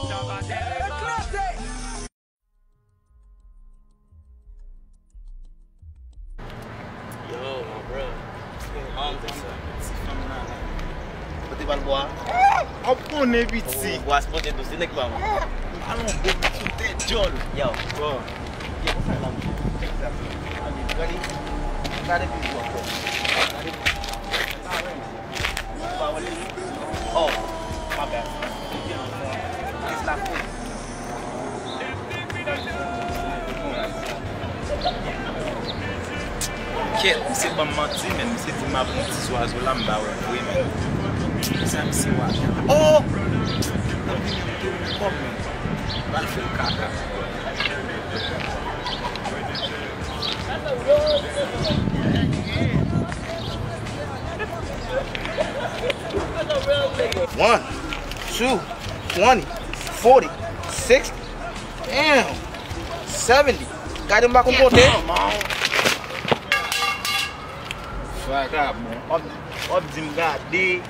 Yo, my bro. Hungry, sir. Pati ba boa? Opo ne biti. Boa spot do sinek ba mo. Alon go biti John. Yo. Bro. Get what's that lamb? Ready? Got it before. Oh, my bad. It's not cool. Ket, se ba manti men, se di ma bon ti swazo la mba wè men. Sa mi se wak. Oh! Nan vi men te ou kom men. Bal fè kaka. One, 2, 20, 40, 60, damn, 70. Got him back on board there. Swag up, man. Ob dim gade.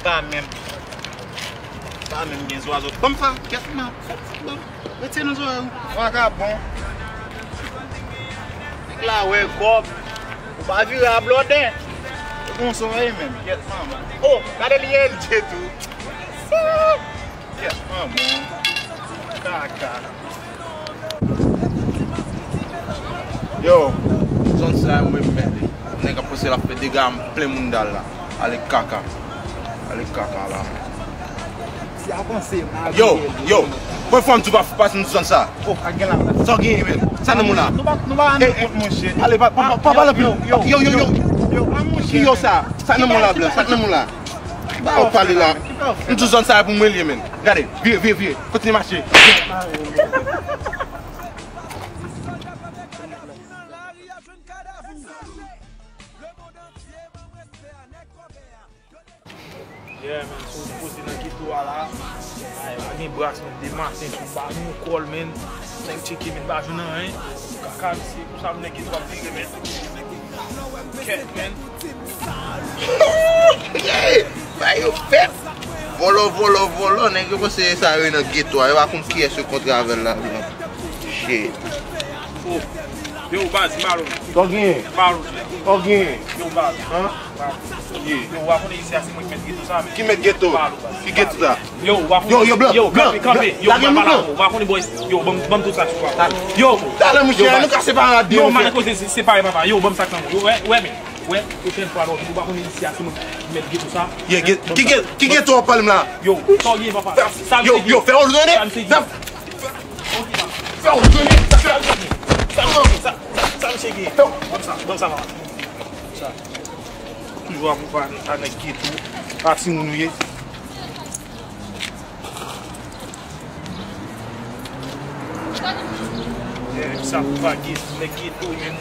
Pa men gen zwazo. Bam fa, get ma. Mete nou zwazo. Swag up, bon. La we kop. Ou ba vi la blode. Kon so ay men. Get ma, man. Oh, gade li el je tou. Get ma, bon. Kaka. Yo, son sa mwen men. Nèg a poussé la fait des gars en plein mondial là. Allez caca. Allez caca là. Si a pensé. Yo. Pour femme tu vas passer nous ça. Oh, a gen la. Ça gagne men. Ça ne moula. Nou ba an mon chen. Allez pas la plus. Yo. Yo, an mon Qui chen. yo ça? Ça ne moula blanc, ça ne moula. On parle là. Nous tous on ça pour me lier men. Regardez, viens. Continue marcher. Yeah, man, so posé dans Kou Pou Kou là. Ay, brasse de matin sur ba nou call men. Nèg checker men ba journée hein. Kaka si pour ça nèg Kou Pou Kou men. Ket men. Bah yo fait. Volo, nèg yo c'est ça dans ghetto. Il va comme qui est ce contrat avec là. Shit. Oh. Yo base marron. Alguém. Marron. Alguém. Yo base. Hein? Yo wa connait ici assez moi qui met ghetto ça mais. Qui met ghetto? Qui ghetto ça? Yo wa Yo blanc. Yo campé. Yo wa connait boys. Yo bam tout ça tu vois. Yo. Dale mon chien, nous casser pas radio. Yo man cause c'est pas papa. Yo bam ça quand. Yo ouais mais. Ouais, prochaine fois alors tu vas connait ici assez moi qui met ghetto ça. Yeah, qui ghetto on parle là? Yo, sorry papa. Yo, fais ordonner. Fais ordonner. Ça me chèque. Bon ça va. Ça. Toujours pour faire avec ghetto. Parti nous nouer. Ça va ghetto, mais ghetto même.